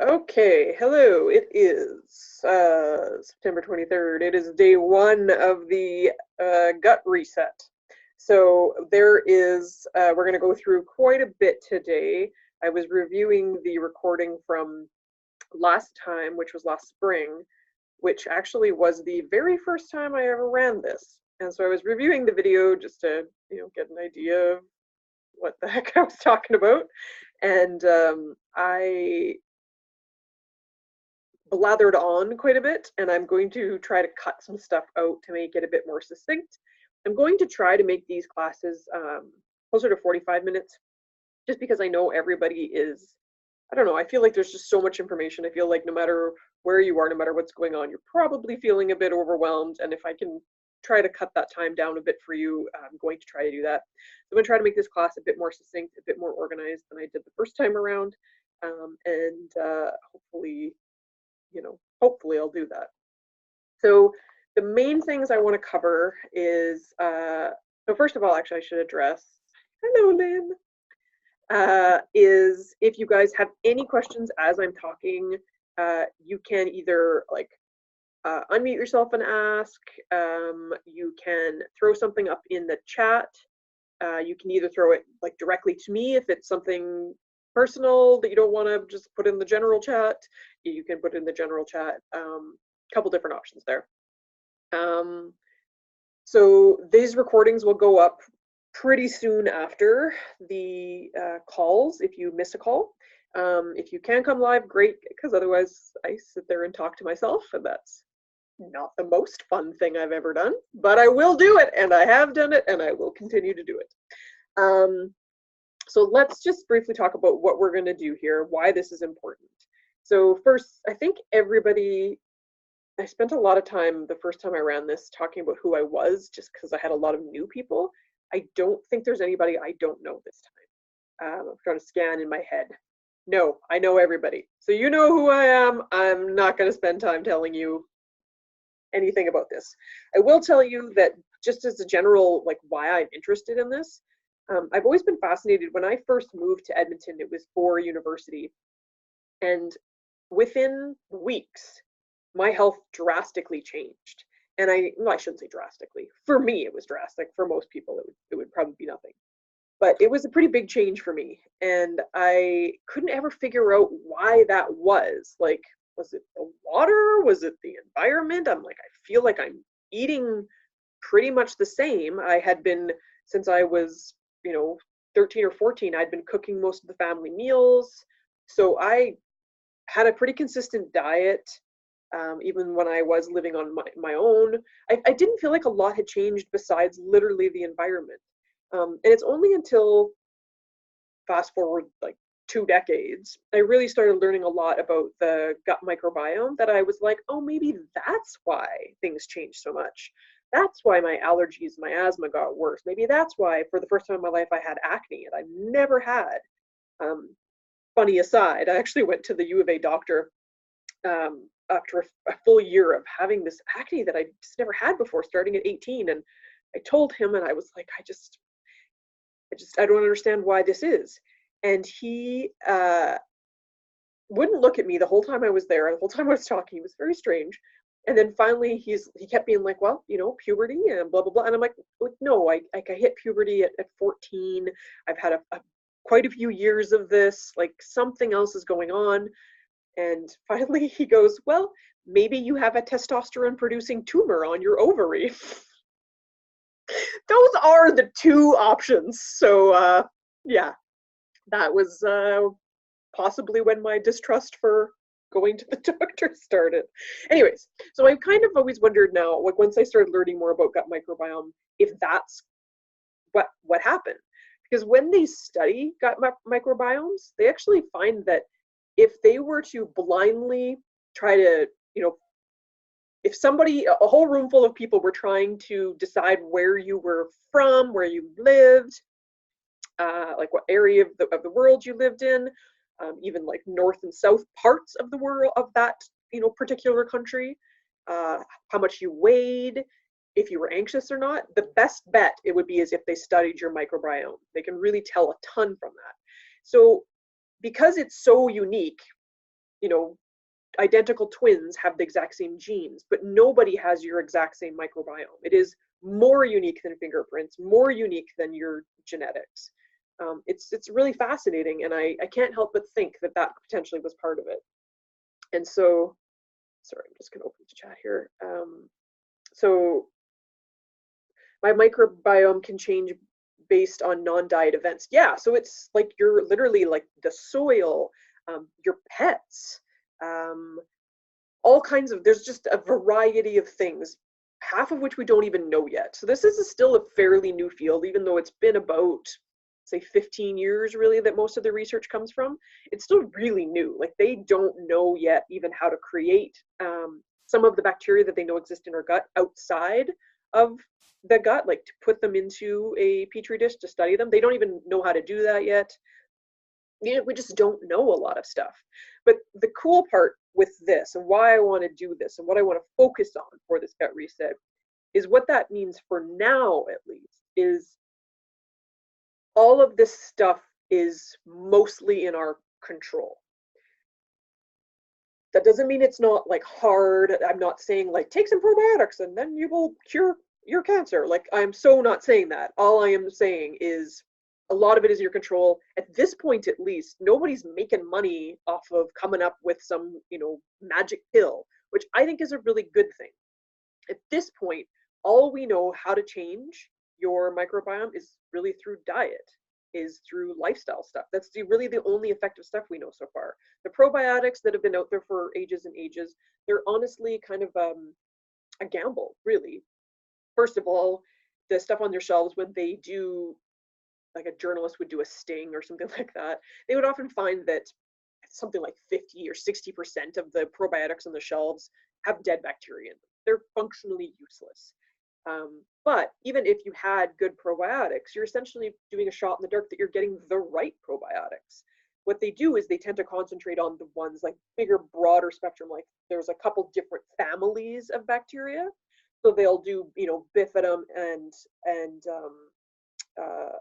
Okay, hello. It is September 23rd. It is day one of the gut reset. So we're going to go through quite a bit today. I was reviewing the recording from last time, which was last spring, which actually was the very first time I ever ran this. And so I was reviewing the video just to, get an idea of what the heck I was talking about. And I blathered on quite a bit, and I'm going to try to cut some stuff out to make it a bit more succinct. I'm going to try to make these classes closer to 45 minutes, just because I know everybody is, I don't know, I feel like there's just so much information. I feel like no matter where you are, no matter what's going on, you're probably feeling a bit overwhelmed, and if I can try to cut that time down a bit for you, I'm going to try to do that. So I'm going to try to make this class a bit more succinct, a bit more organized than I did the first time around, and hopefully hopefully I'll do that. So the main things I want to cover is, so first of all, actually I should address, hello Lynn, is if you guys have any questions as I'm talking, you can either unmute yourself and ask, you can throw something up in the chat, you can either throw it directly to me if it's something personal that you don't want to just put in the general chat. You can put in the general chat. Couple different options there. So these recordings will go up pretty soon after the calls if you miss a call. If you can come live, great, because otherwise I sit there and talk to myself, and that's not the most fun thing I've ever done, but I will do it, and I have done it, and I will continue to do it. So let's just briefly talk about what we're going to do here, why this is important. So first, I think I spent a lot of time the first time I ran this talking about who I was, just because I had a lot of new people. I don't think there's anybody I don't know this time. I'm trying to scan in my head. No, I know everybody. So you know who I am. I'm not going to spend time telling you anything about this. I will tell you that just as a general, why I'm interested in this, I've always been fascinated. When I first moved to Edmonton, it was for university. And within weeks, my health drastically changed. And I shouldn't say drastically. For me, it was drastic. For most people, it would probably be nothing. But it was a pretty big change for me. And I couldn't ever figure out why that was. Was it the water? Was it the environment? I feel like I'm eating pretty much the same. I had been, since I was 13 or 14, I'd been cooking most of the family meals. So I had a pretty consistent diet, even when I was living on my own. I didn't feel like a lot had changed besides literally the environment. And it's only until fast forward 2 decades, I really started learning a lot about the gut microbiome that I was like, oh, maybe that's why things changed so much. That's why my allergies, my asthma got worse. Maybe that's why for the first time in my life I had acne, and I never had. Funny aside, I actually went to the U of A doctor after a full year of having this acne that I just never had before, starting at 18. And I told him, and I was like, I don't understand why this is. And he wouldn't look at me the whole time I was there. The whole time I was talking, it was very strange. And then finally, he kept being like, well, puberty and blah blah blah. And I'm like no, I hit puberty at 14. I've had quite a few years of this. Something else is going on. And finally, he goes, well, maybe you have a testosterone producing tumor on your ovary. Those are the two options. So yeah, that was possibly when my distrust for going to the doctor started. Anyways, so I've kind of always wondered now, once I started learning more about gut microbiome, if that's what happened. Because when they study gut microbiomes, they actually find that if they were to blindly try to, if a whole room full of people were trying to decide where you were from, where you lived, what area of the world you lived in, even north and south parts of the world of that particular country, how much you weighed, if you were anxious or not, the best bet it would be is if they studied your microbiome. They can really tell a ton from that. So because it's so unique, you know, identical twins have the exact same genes, but nobody has your exact same microbiome. It is more unique than fingerprints, more unique than your genetics. It's really fascinating, and I can't help but think that that potentially was part of it. And so, sorry, I'm just going to open the chat here. So my microbiome can change based on non-diet events. Yeah, so it's like you're literally like the soil, your pets, all kinds of, there's just a variety of things, half of which we don't even know yet. So this is still a fairly new field, even though it's been about, say, 15 years really that most of the research comes from. It's still really new. Like they don't know yet even how to create some of the bacteria that they know exist in our gut outside of the gut, like to put them into a petri dish to study them. They don't even know how to do that yet. You know, we just don't know a lot of stuff. But the cool part with this and why I want to do this and what I want to focus on for this gut reset is what that means for now, at least, is all of this stuff is mostly in our control. That doesn't mean it's not like hard. I'm not saying like take some probiotics and then you will cure your cancer. Like I'm so not saying that. All I am saying is a lot of it is your control. At this point, at least, nobody's making money off of coming up with some, you know, magic pill, which I think is a really good thing. At this point, all we know how to change your microbiome is really through diet, is through lifestyle stuff. That's really the only effective stuff we know so far. The probiotics that have been out there for ages and ages, they're honestly kind of a gamble, really. First of all, the stuff on their shelves, when they do, like a journalist would do a sting or something like that, they would often find that something like 50 or 60% of the probiotics on the shelves have dead bacteria in them. They're functionally useless. But even if you had good probiotics, you're essentially doing a shot in the dark that you're getting the right probiotics. What they do is they tend to concentrate on the ones like bigger, broader spectrum, like there's a couple different families of bacteria. So they'll do, you know, bifidum and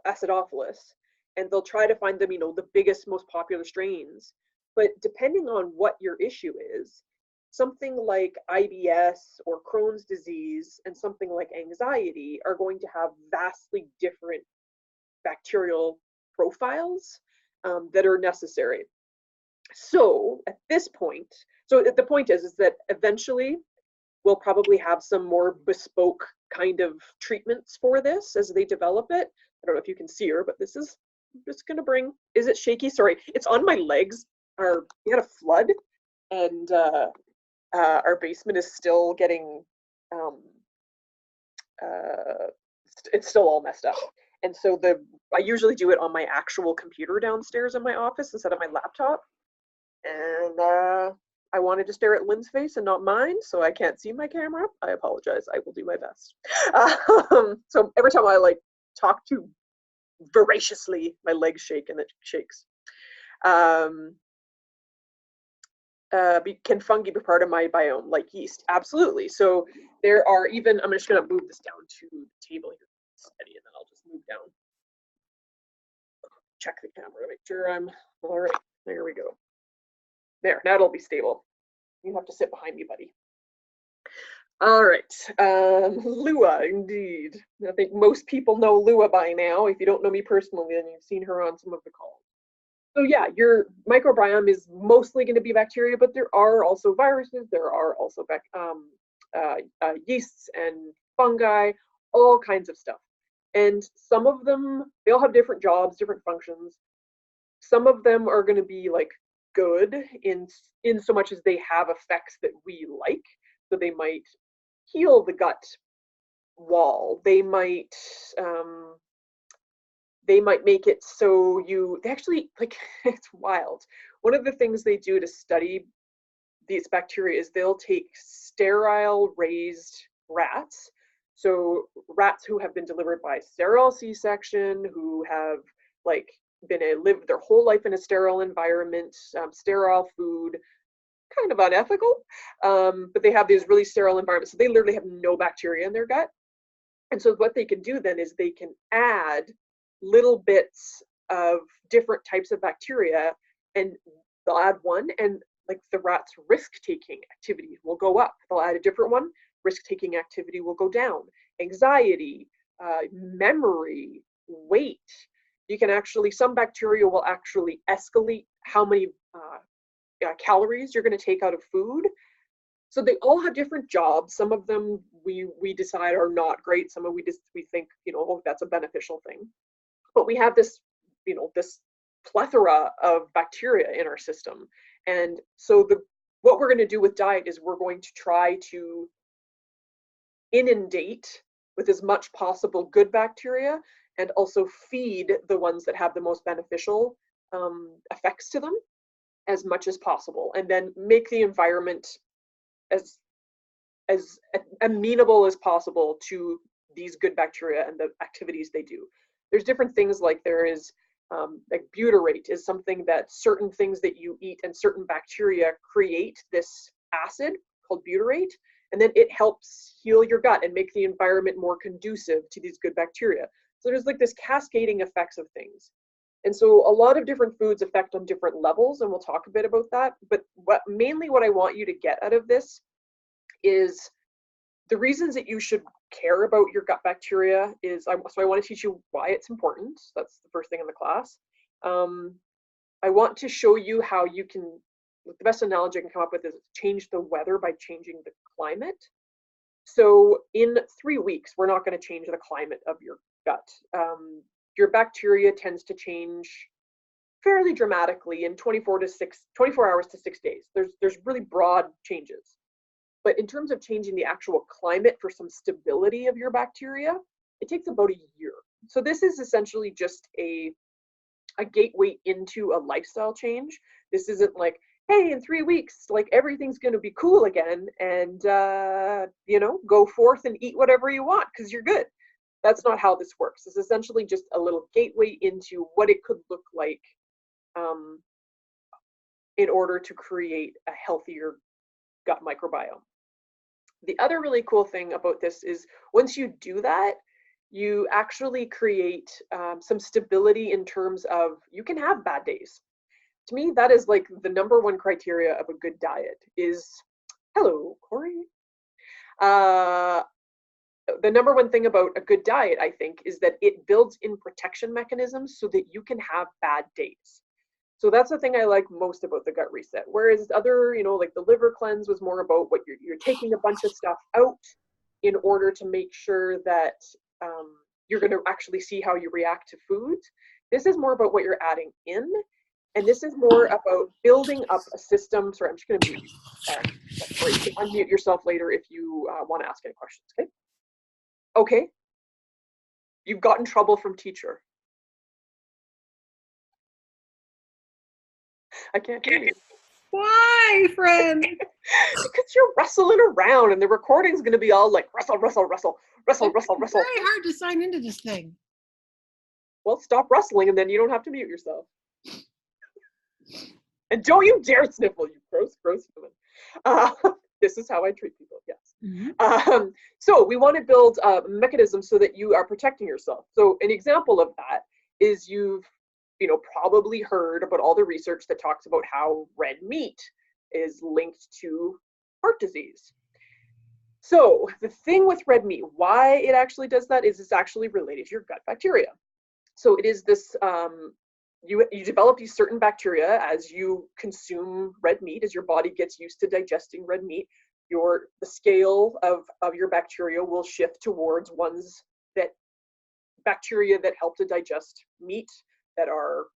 acidophilus, and they'll try to find them, you know, the biggest, most popular strains. But depending on what your issue is, something like IBS or Crohn's disease and something like anxiety are going to have vastly different bacterial profiles that are necessary. So at this point, so the point is that eventually we'll probably have some more bespoke kind of treatments for this as they develop it. I don't know if you can see her, but this is, I'm just gonna bring, is it shaky? Sorry, it's on my legs. We had a flood, and our basement is still getting, it's still all messed up. And so I usually do it on my actual computer downstairs in my office instead of my laptop. And I wanted to stare at Lynn's face and not mine, so I can't see my camera. I apologize. I will do my best. So every time I like talk too voraciously, my legs shake and it shakes. Can fungi be part of my biome like yeast? Absolutely. So there are even, I'm just going to move this down to the table here, steady, and then I'll just move down. Check the camera to make sure I'm all right. There we go. There, now it'll be stable. You have to sit behind me, buddy. All right, Lua, indeed. I think most people know Lua by now. If you don't know me personally, then you've seen her on some of the calls. So yeah, your microbiome is mostly going to be bacteria, but there are also viruses. There are also yeasts and fungi, all kinds of stuff. And some of them, they all have different jobs, different functions. Some of them are going to be like good in so much as they have effects that we like. So they might heal the gut wall. They might make it so they actually, like, it's wild. One of the things they do to study these bacteria is they'll take sterile raised rats. So rats who have been delivered by sterile C-section, who have like lived their whole life in a sterile environment, sterile food, kind of unethical, but they have these really sterile environments. So they literally have no bacteria in their gut. And so what they can do then is they can add little bits of different types of bacteria, and they'll add one, and like the rat's risk-taking activity will go up. They'll add a different one, risk-taking activity will go down. Anxiety, memory, weight. You can actually, some bacteria will actually escalate how many calories you're going to take out of food. So they all have different jobs. Some of them we decide are not great. Some of we think, oh, that's a beneficial thing. But we have this, this plethora of bacteria in our system. And so what we're going to do with diet is we're going to try to inundate with as much possible good bacteria and also feed the ones that have the most beneficial effects to them as much as possible, and then make the environment as amenable as possible to these good bacteria and the activities they do. There's different things, like there is like butyrate is something that certain things that you eat and certain bacteria create this acid called butyrate, and then it helps heal your gut and make the environment more conducive to these good bacteria. So there's like this cascading effects of things. And so a lot of different foods affect on different levels, and we'll talk a bit about that. But mainly what I want you to get out of this is the reasons that you should care about your gut bacteria is, so I want to teach you why it's important. That's the first thing in the class. I want to show you how you can, the best analogy I can come up with is change the weather by changing the climate. So in 3 weeks, we're not going to change the climate of your gut. Your bacteria tends to change fairly dramatically in 24 hours to 6 days. There's really broad changes. But in terms of changing the actual climate for some stability of your bacteria, it takes about a year. So this is essentially just a gateway into a lifestyle change. This isn't like, hey, in 3 weeks, like everything's going to be cool again, and go forth and eat whatever you want because you're good. That's not how this works. It's essentially just a little gateway into what it could look like in order to create a healthier gut microbiome. The other really cool thing about this is once you do that, you actually create some stability in terms of you can have bad days. To me, that is like the number one criteria of a good diet is, hello, Corey. The number one thing about a good diet, I think, is that it builds in protection mechanisms so that you can have bad days. So that's the thing I like most about the gut reset. Whereas other, like the liver cleanse was more about what you're taking a bunch of stuff out in order to make sure that you're going to actually see how you react to foods. This is more about what you're adding in. And this is more about building up a system. Sorry, I'm just going to mute you. Sorry, you can unmute yourself later if you want to ask any questions, okay? Okay. You've gotten trouble from teacher. I can't hear you. Why, friend? Because you're rustling around and the recording's going to be all like rustle, rustle, rustle, rustle, rustle, rustle. It's very hard to sign into this thing. Well, stop rustling and then you don't have to mute yourself. And don't you dare sniffle, you gross, gross human. This is how I treat people, yes. Mm-hmm. So we want to build a mechanism so that you are protecting yourself. So an example of that is you've probably heard about all the research that talks about how red meat is linked to heart disease. So the thing with red meat, why it actually does that is it's actually related to your gut bacteria. So it is this, you develop these certain bacteria as you consume red meat, as your body gets used to digesting red meat. The scale of your bacteria will shift towards ones that bacteria that help to digest meat, that are,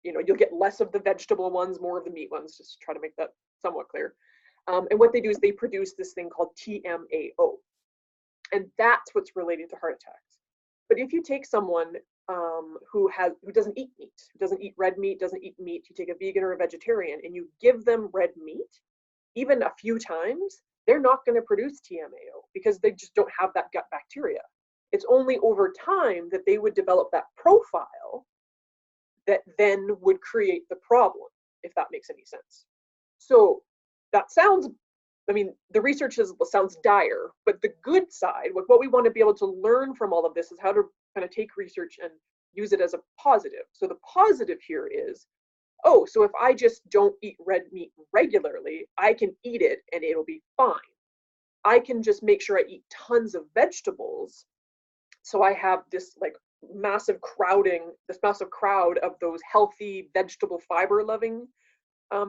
you'll get less of the vegetable ones, more of the meat ones, just to try to make that somewhat clear. And what they do is they produce this thing called TMAO. And that's what's related to heart attacks. But if you take someone who doesn't eat meat, who doesn't eat red meat, doesn't eat meat, you take a vegan or a vegetarian and you give them red meat, even a few times, they're not going to produce TMAO because they just don't have that gut bacteria. It's only over time that they would develop that profile that then would create the problem, if that makes any sense. So that sounds, the research sounds dire, but the good side, what we want to be able to learn from all of this is how to kind of take research and use it as a positive. So the positive here is oh, so if I just don't eat red meat regularly, I can eat it and it'll be fine. I can just make sure I eat tons of vegetables. So I have this like this massive crowd of those healthy vegetable fiber loving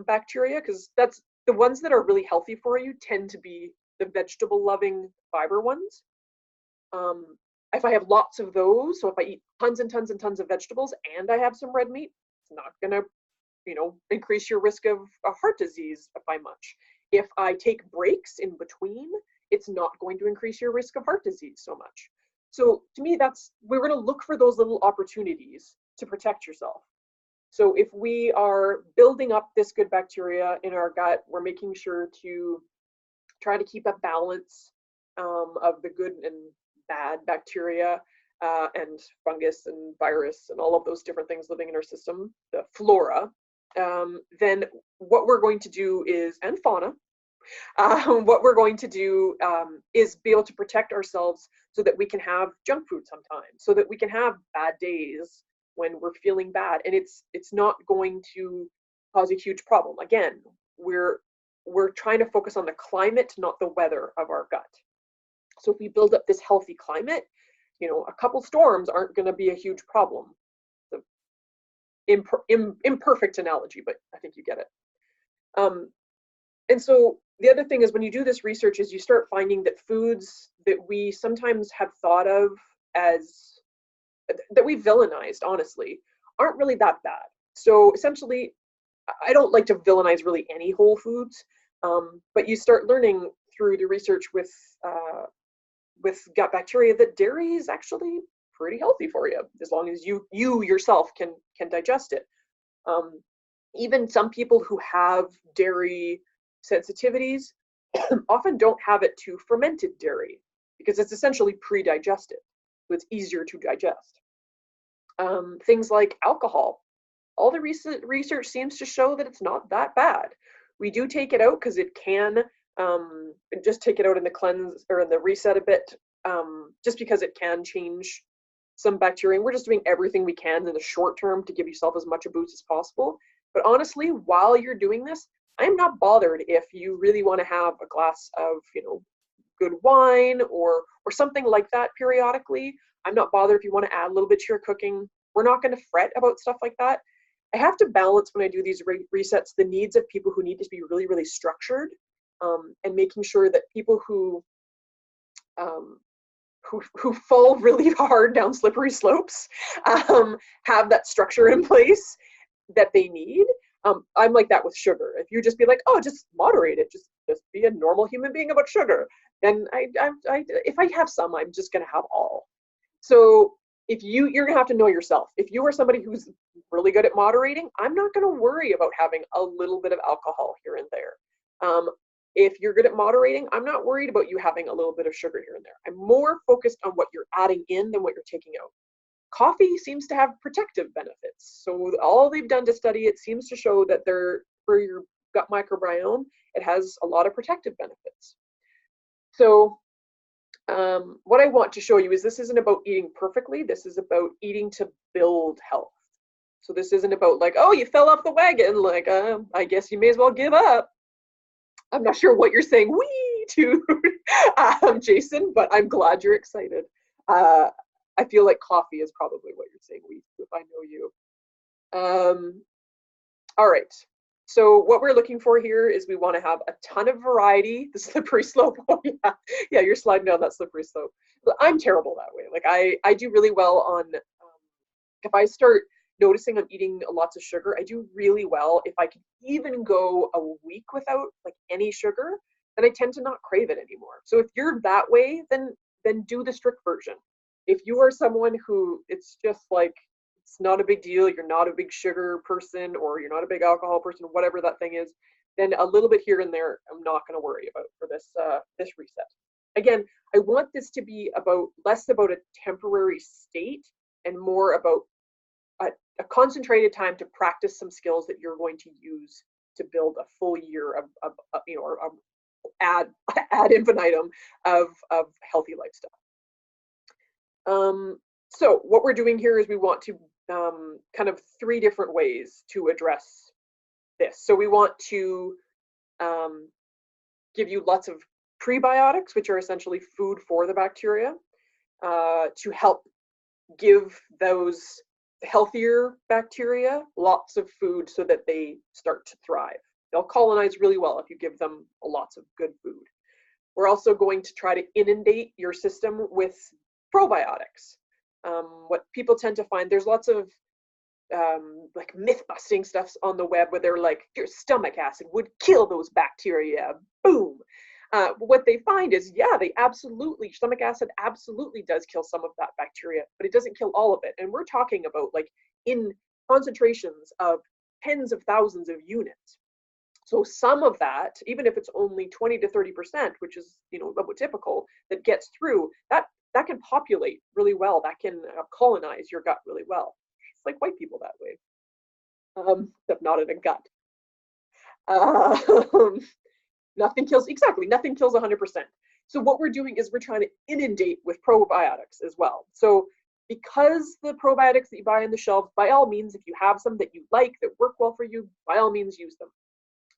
bacteria, because that's the ones that are really healthy for you tend to be the vegetable loving fiber ones. Um, if I have lots of those, so if I eat tons and tons and tons of vegetables and I have some red meat, it's not going to, increase your risk of heart disease by much. If I take breaks in between, it's not going to increase your risk of heart disease so much. So to me, we're going to look for those little opportunities to protect yourself. So if we are building up this good bacteria in our gut, we're making sure to try to keep a balance of the good and bad bacteria and fungus and virus and all of those different things living in our system, the flora. Then what we're going to do is, and fauna, what we're going to do is be able to protect ourselves so that we can have junk food sometimes, so that we can have bad days when we're feeling bad, and it's not going to cause a huge problem. Again, we're trying to focus on the climate, not the weather of our gut. So if we build up this healthy climate, a couple storms aren't going to be a huge problem. Imperfect analogy, but I think you get it. And so the other thing is, when you do this research, is you start finding that foods that we sometimes have thought of as, that we villainized, honestly, aren't really that bad. So essentially, I don't like to villainize really any whole foods, but you start learning through the research with gut bacteria that dairy is actually pretty healthy for you, as long as you yourself can digest it. Even some people who have dairy sensitivities often don't have it to fermented dairy, because it's essentially pre-digested, so it's easier to digest. Things like alcohol, all the recent research seems to show that it's not that bad. We do take it out because it can just take it out in the cleanse or in the reset a bit, just because it can change some bacteria. And we're just doing everything we can in the short term to give yourself as much a boost as possible. But honestly, while you're doing this, I'm not bothered if you really want to have a glass of, good wine or something like that periodically. I'm not bothered if you want to add a little bit to your cooking. We're not going to fret about stuff like that. I have to balance, when I do these resets, the needs of people who need to be really, really structured, and making sure that people who fall really hard down slippery slopes have that structure in place that they need. I'm like that with sugar. If you just be like, oh, just moderate it, just be a normal human being about sugar, then if I have some, I'm just going to have all. So if you're going to have to know yourself. If you are somebody who's really good at moderating, I'm not going to worry about having a little bit of alcohol here and there. If you're good at moderating, I'm not worried about you having a little bit of sugar here and there. I'm more focused on what you're adding in than what you're taking out. Coffee seems to have protective benefits. So all they've done to study it seems to show that for your gut microbiome, it has a lot of protective benefits. So what I want to show you is this isn't about eating perfectly. This is about eating to build health. So this isn't about like, oh, you fell off the wagon, like, I guess you may as well give up. I'm not sure what you're saying wee to, Jason, but I'm glad you're excited. I feel like coffee is probably what you're saying wee to, if I know you. All right. So what we're looking for here is we want to have a ton of variety. The slippery slope. Oh yeah, you're sliding down that slippery slope. I'm terrible that way. Like I do really well on, if I start noticing I'm eating lots of sugar, I do really well. If I can even go a week without like any sugar, then I tend to not crave it anymore. So if you're that way, then do the strict version. If you are someone who it's just like, it's not a big deal, you're not a big sugar person, or you're not a big alcohol person, whatever that thing is, then a little bit here and there, I'm not going to worry about for this reset. Again, I want this to be less about a temporary state and more about a concentrated time to practice some skills that you're going to use to build a full year of or ad infinitum of healthy lifestyle. So what we're doing here is we want to kind of 3 different ways to address this. So we want to give you lots of prebiotics, which are essentially food for the bacteria, to help give those healthier bacteria lots of food so that they start to thrive. They'll colonize really well if you give them lots of good food. We're also going to try to inundate your system with probiotics. What people tend to find, there's lots of like myth-busting stuff on the web where they're like, your stomach acid would kill those bacteria. Boom. What they find is, yeah, stomach acid absolutely does kill some of that bacteria, but it doesn't kill all of it. And we're talking about like in concentrations of tens of thousands of units. So some of that, even if it's only 20 to 30%, which is, typical, that gets through, that can populate really well. That can colonize your gut really well. It's like white people that way, except not in a gut. Nothing kills 100%. So what we're doing is we're trying to inundate with probiotics as well. So because the probiotics that you buy on the shelves, by all means, if you have some that you like that work well for you, by all means use them.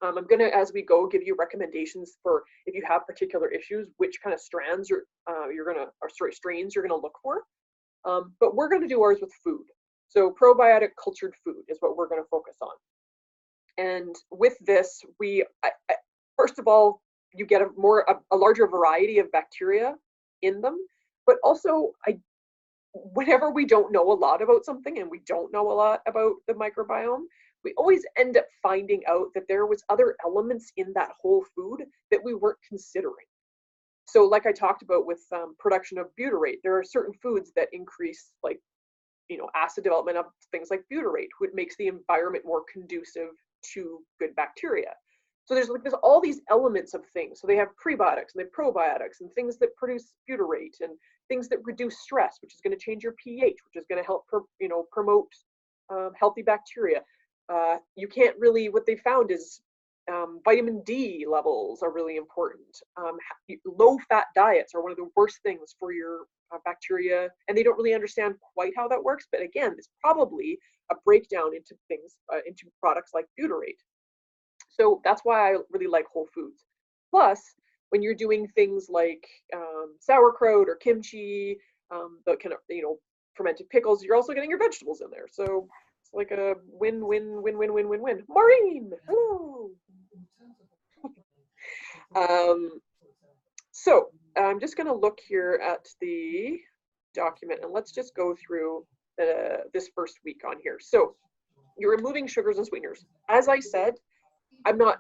I'm going to, as we go, give you recommendations for if you have particular issues, which kind of strains you're going to look for. But we're going to do ours with food. So probiotic cultured food is what we're going to focus on. And with this, first of all, you get a larger variety of bacteria in them, but also whenever we don't know a lot about something and we don't know a lot about the microbiome, we always end up finding out that there was other elements in that whole food that we weren't considering. So like I talked about with production of butyrate, there are certain foods that increase acid development of things like butyrate, which makes the environment more conducive to good bacteria. So there's all these elements of things. So they have prebiotics and they have probiotics and things that produce butyrate and things that reduce stress, which is going to change your pH, which is going to help promote healthy bacteria. You can't really, what they found is vitamin D levels are really important. Low-fat diets are one of the worst things for your bacteria, and they don't really understand quite how that works. But again, it's probably a breakdown into things, into products like butyrate. So that's why I really like whole foods. Plus, when you're doing things like sauerkraut or kimchi, the kind of fermented pickles, you're also getting your vegetables in there. So it's like a win-win-win-win-win-win-win. Maureen, hello. So I'm just going to look here at the document and let's just go through this first week on here. So you're removing sugars and sweeteners. As I said, I'm not.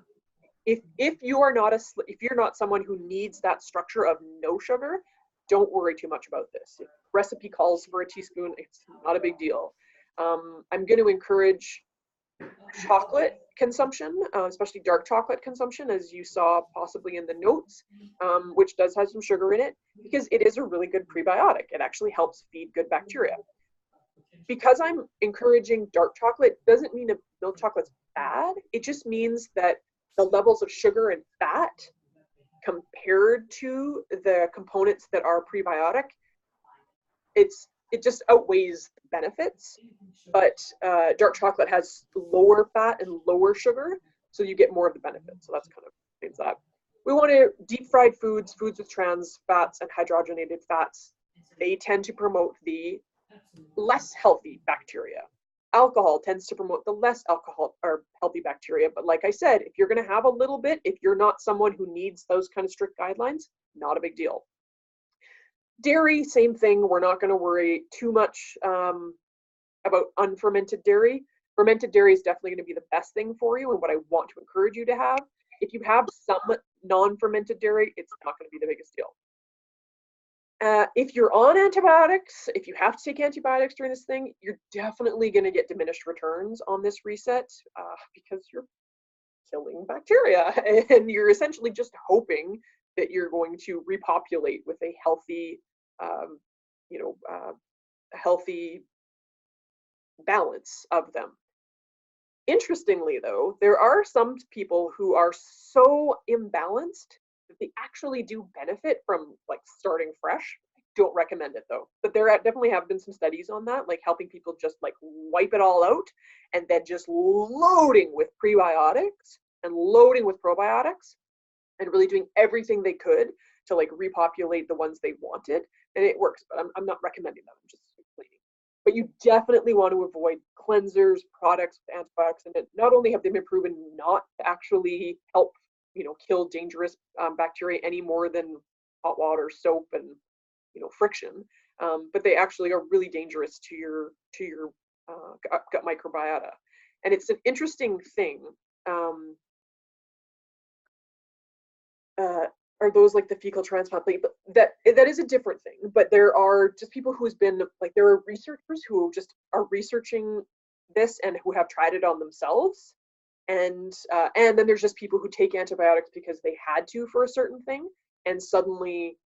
If you're not someone who needs that structure of no sugar, don't worry too much about this. If recipe calls for a teaspoon, it's not a big deal. I'm going to encourage chocolate consumption, especially dark chocolate consumption, as you saw possibly in the notes, which does have some sugar in it, because it is a really good prebiotic. It actually helps feed good bacteria. Because I'm encouraging dark chocolate doesn't mean that milk chocolate's bad. It just means that the levels of sugar and fat compared to the components that are prebiotic, it just outweighs the benefits. But dark chocolate has lower fat and lower sugar, so you get more of the benefits. So that's kind of things that. We want to deep fried foods with trans fats and hydrogenated fats. They tend to promote the less healthy bacteria. Alcohol tends to promote the less alcohol or healthy bacteria. But like I said, if you're going to have a little bit, if you're not someone who needs those kind of strict guidelines, not a big deal. Dairy, same thing. We're not going to worry too much about unfermented dairy. Fermented dairy is definitely going to be the best thing for you and what I want to encourage you to have. If you have some non-fermented dairy, it's not going to be the biggest deal. If you're on antibiotics, if you have to take antibiotics during this thing, you're definitely going to get diminished returns on this reset because you're killing bacteria and you're essentially just hoping that you're going to repopulate with a healthy, healthy balance of them. Interestingly, though, there are some people who are so imbalanced that they actually do benefit from like starting fresh. don't recommend it though. But there definitely have been some studies on that, like helping people just like wipe it all out and then just loading with prebiotics and loading with probiotics and really doing everything they could to like repopulate the ones they wanted. And it works, but I'm not recommending that. I'm just explaining. But you definitely want to avoid cleansers, products with antibiotics, and not only have they been proven not to actually help, kill dangerous bacteria any more than hot water, soap, and friction, but they actually are really dangerous to your gut microbiota. And it's an interesting thing. Uh, are those like the fecal transplant? But that is a different thing. But there are just people who's been like there are researchers who just are researching this and who have tried it on themselves, and then there's just people who take antibiotics because they had to for a certain thing, and suddenly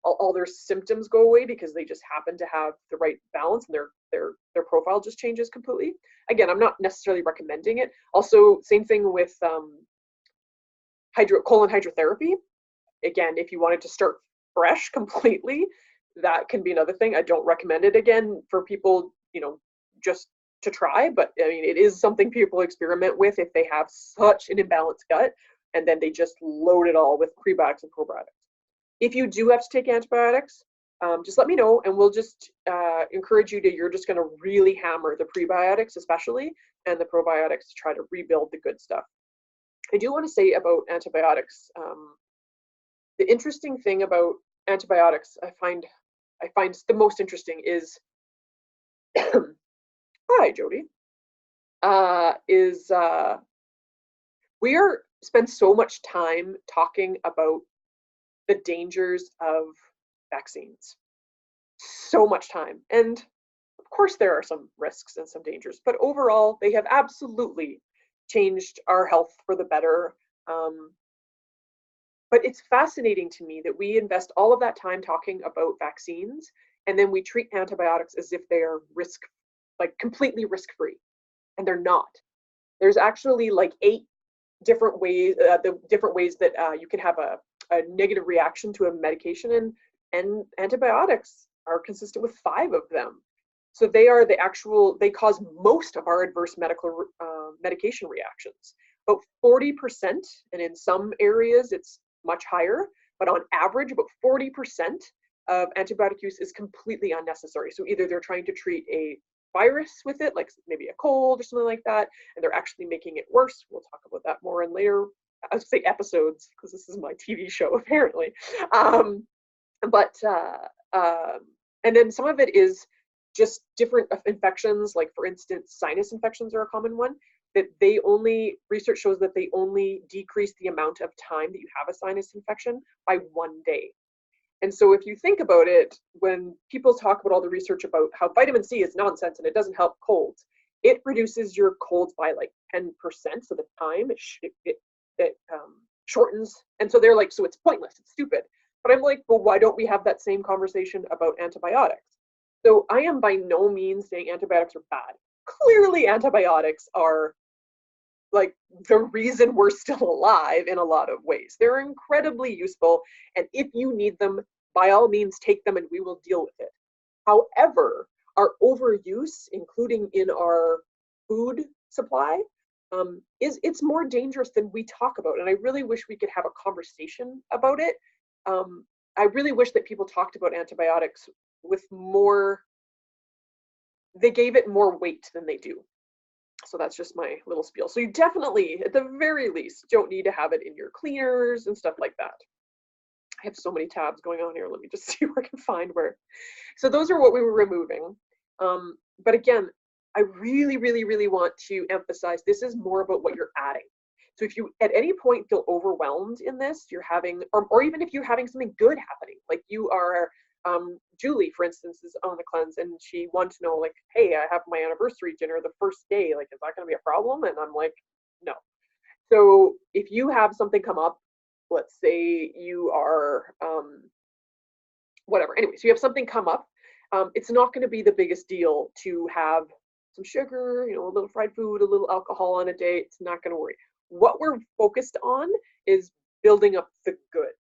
all their symptoms go away because they just happen to have the right balance and their profile just changes completely. Again, I'm not necessarily recommending it. Also, same thing with colon hydrotherapy. Again, if you wanted to start fresh completely, that can be another thing. I don't recommend it again for people, just to try, but I mean, it is something people experiment with if they have such an imbalanced gut, and then they just load it all with prebiotics and probiotics. If you do have to take antibiotics, just let me know, and we'll just encourage you to, you're just going to really hammer the prebiotics especially, and the probiotics to try to rebuild the good stuff. I do want to say about antibiotics, the interesting thing about antibiotics, I find the most interesting is, hi Jody, is we spend so much time talking about the dangers of vaccines. So much time. And of course there are some risks and some dangers, but overall they have absolutely changed our health for the better. But it's fascinating to me that we invest all of that time talking about vaccines, and then we treat antibiotics as if they are completely risk-free, and they're not. There's actually like 8 different ways, the different ways that you can have a negative reaction to a medication, and antibiotics are consistent with 5 of them. So they cause most of our adverse medication reactions. About 40%, and in some areas it's much higher, but on average, about 40% of antibiotic use is completely unnecessary. So either they're trying to treat a virus with it, like maybe a cold or something like that, and they're actually making it worse. We'll talk about that more in later, I was going to say episodes, because this is my TV show, apparently. And then some of it is just different infections, like for instance, sinus infections are a common one, that research shows that they only decrease the amount of time that you have a sinus infection by 1 day. And so if you think about it, when people talk about all the research about how vitamin C is nonsense and it doesn't help colds, it reduces your colds by like 10%. So the time it shortens. And so they're like, so it's pointless, it's stupid. But I'm like, well, why don't we have that same conversation about antibiotics? So I am by no means saying antibiotics are bad. Clearly antibiotics are like the reason we're still alive in a lot of ways. They're incredibly useful, and if you need them, by all means take them and we will deal with it. However, our overuse, including in our food supply, it's more dangerous than we talk about, and I really wish we could have a conversation about it. I really wish that people talked about antibiotics with more, they gave it more weight than they do. So that's just my little spiel. So you definitely, at the very least, don't need to have it in your cleaners and stuff like that. I have so many tabs going on here. Let me just see where I can find where. So those are what we were removing. But again, I really, really, really want to emphasize this is more about what you're adding. So if you at any point feel overwhelmed in this, you're having, or even if you're having something good happening, like you are, Julie, for instance, is on the cleanse and she wanted to know, like, hey, I have my anniversary dinner the first day, like, is that going to be a problem? And I'm like, no. So if you have something come up, let's say you are, whatever, anyway, so you have something come up, it's not going to be the biggest deal to have some sugar, a little fried food, a little alcohol on a day. It's not going to worry. What we're focused on is building up the good.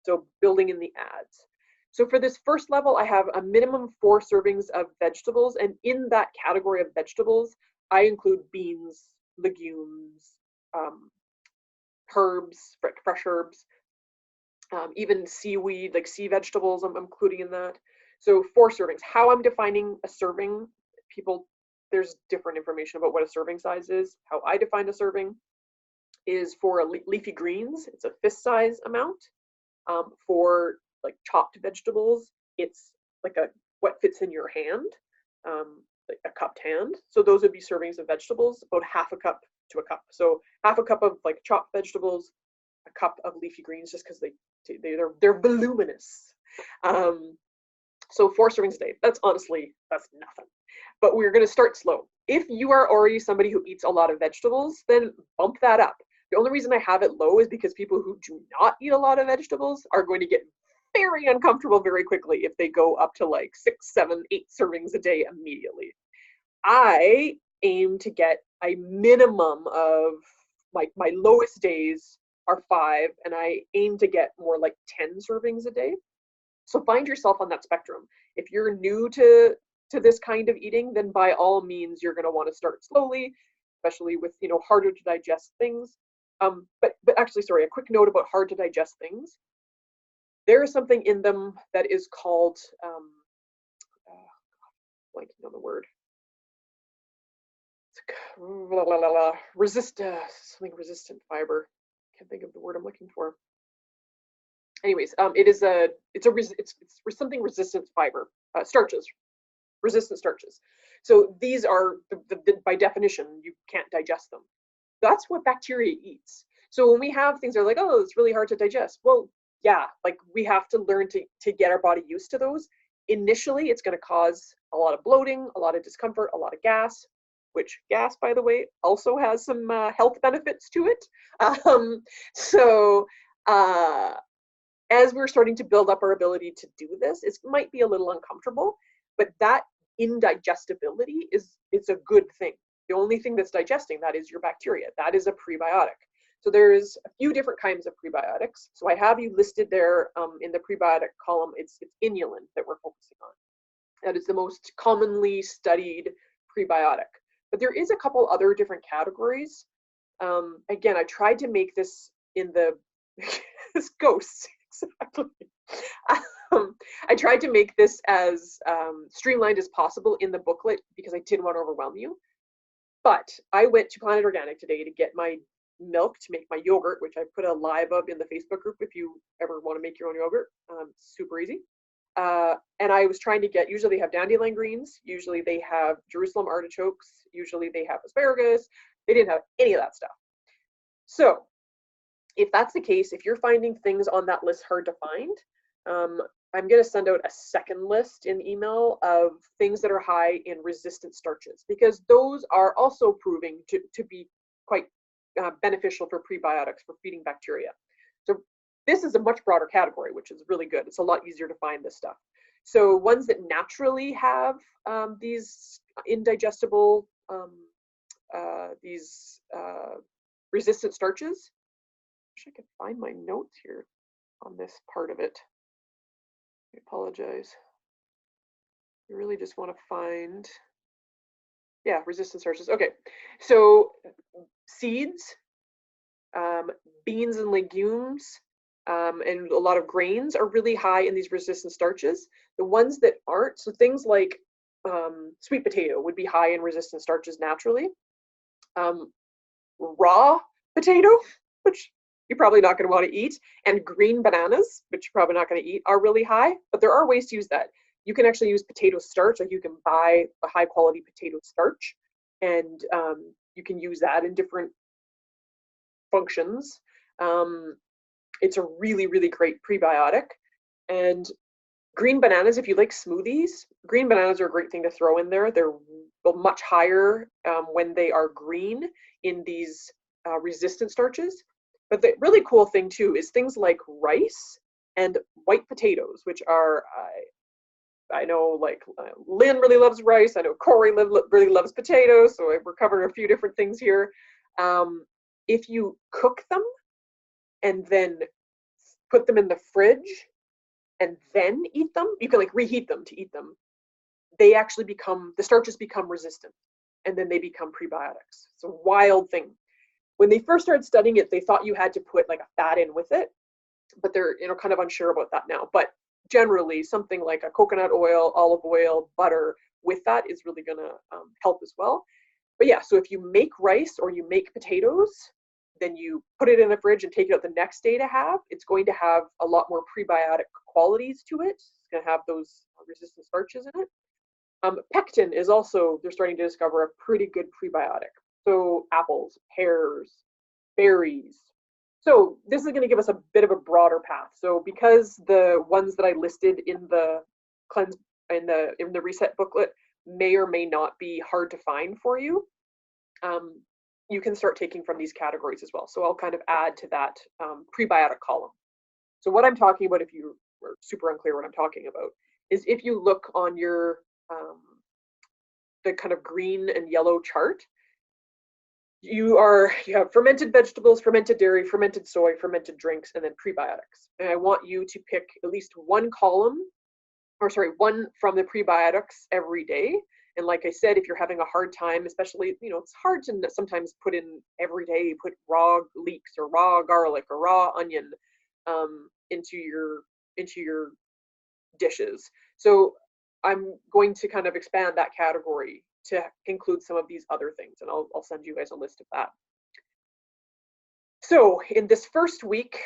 So building in the ads. So for this first level, I have a minimum 4 servings of vegetables. And in that category of vegetables, I include beans, legumes, herbs, fresh herbs, even seaweed, like sea vegetables, I'm including in that. So 4 servings. How I'm defining a serving, there's different information about what a serving size is. How I define a serving is for leafy greens, it's a fist size amount. For like chopped vegetables, it's like what fits in your hand, like a cupped hand. So those would be servings of vegetables, about half a cup to a cup. So half a cup of like chopped vegetables, a cup of leafy greens, just because they're voluminous. So 4 servings a day. That's nothing. But we're going to start slow. If you are already somebody who eats a lot of vegetables, then bump that up. The only reason I have it low is because people who do not eat a lot of vegetables are going to get very uncomfortable very quickly if they go up to like 6, 7, 8 servings a day immediately. I aim to get a minimum of, like, my lowest days are 5, and I aim to get more like 10 servings a day. So find yourself on that spectrum. If you're new to this kind of eating, then by all means, you're going to want to start slowly, especially with, harder to digest things. But actually, sorry, a quick note about hard to digest things. There is something in them that is called, blanking on the word, something resistant fiber. Can't think of the word I'm looking for. Anyways, it's something resistant fiber, starches, resistant starches. So these are, by definition, you can't digest them. That's what bacteria eats. So when we have things that are like, oh, it's really hard to digest. Well, yeah, like we have to learn to get our body used to those. Initially, it's going to cause a lot of bloating, a lot of discomfort, a lot of gas, which gas, by the way, also has some health benefits to it. As we're starting to build up our ability to do this, it might be a little uncomfortable, but that indigestibility it's a good thing. The only thing that's digesting that is your bacteria. That is a prebiotic. So there's a few different kinds of prebiotics. So I have you listed there in the prebiotic column. It's inulin that we're focusing on. That is the most commonly studied prebiotic. But there is a couple other different categories. Again, I tried to make this in the this ghosts exactly. I tried to make this as streamlined as possible in the booklet because I didn't want to overwhelm you. But I went to Planet Organic today to get my milk to make my yogurt, which I put a live up in the Facebook group if you ever want to make your own yogurt. Super easy. And I was trying to get, usually they have dandelion greens, usually they have Jerusalem artichokes, usually they have asparagus. They didn't have any of that stuff. So if that's the case, if you're finding things on that list hard to find, I'm going to send out a second list in email of things that are high in resistant starches, because those are also proving to be quite beneficial for prebiotics, for feeding bacteria. So this is a much broader category, which is really good. It's a lot easier to find this stuff. So ones that naturally have these indigestible, resistant starches. I wish I could find my notes here on this part of it. I apologize. I really just want to find, yeah, resistant starches. Okay, so seeds, beans and legumes, and a lot of grains are really high in these resistant starches. The ones that aren't, so things like sweet potato would be high in resistant starches naturally. Raw potato, which you're probably not going to want to eat, and green bananas, which you're probably not going to eat, are really high, but there are ways to use that. You can actually use potato starch, like you can buy a high quality potato starch, and you can use that in different functions. It's a really, really great prebiotic. And green bananas, if you like smoothies, green bananas are a great thing to throw in there. They're much higher when they are green in these resistant starches. But the really cool thing too is things like rice and white potatoes, which are, I know, like Lynn really loves rice. I know Corey really loves potatoes. So we're covering a few different things here. If you cook them and then put them in the fridge and then eat them, you can like reheat them to eat them, they actually become, the starches become resistant, and then they become prebiotics. It's a wild thing. When they first started studying it, they thought you had to put like a fat in with it, but they're kind of unsure about that now. But generally, something like a coconut oil, olive oil, butter with that is really going to help as well. But yeah, so if you make rice or you make potatoes, then you put it in the fridge and take it out the next day to have, it's going to have a lot more prebiotic qualities to it. It's going to have those resistant starches in it. Pectin is also, they're starting to discover, a pretty good prebiotic. So apples, pears, berries. So this is going to give us a bit of a broader path. So because the ones that I listed in the cleanse, in the reset booklet may or may not be hard to find for you, you can start taking from these categories as well. So I'll kind of add to that prebiotic column. So what I'm talking about, if you were super unclear what I'm talking about, is if you look on your the kind of green and yellow chart, you have fermented vegetables, fermented dairy, fermented soy, fermented drinks, and then prebiotics. And I want you to pick at least one column, or sorry, one from the prebiotics every day. And like I said, if you're having a hard time, especially, it's hard to sometimes put in every day, put raw leeks or raw garlic or raw onion into your dishes. So I'm going to kind of expand that category to include some of these other things, and I'll send you guys a list of that. So in this first week,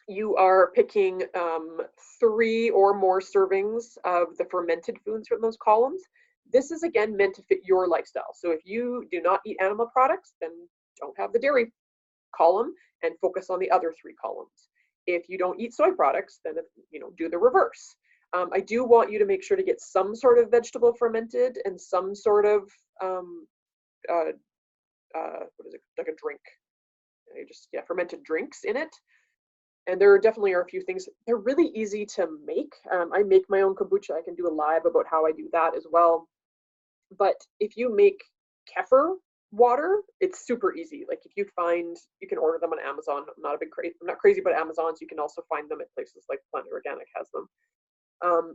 you are picking 3 or more servings of the fermented foods from those columns. This is again meant to fit your lifestyle. So if you do not eat animal products, then don't have the dairy column and focus on the other 3 columns. If you don't eat soy products, then do the reverse. I do want you to make sure to get some sort of vegetable fermented and some sort of what is it, like a drink? Fermented drinks in it. And there definitely are a few things. They're really easy to make. I make my own kombucha. I can do a live about how I do that as well. But if you make kefir water, it's super easy. Like if you can order them on Amazon. I'm not crazy about Amazon, so you can also find them at places like Planet Organic has them.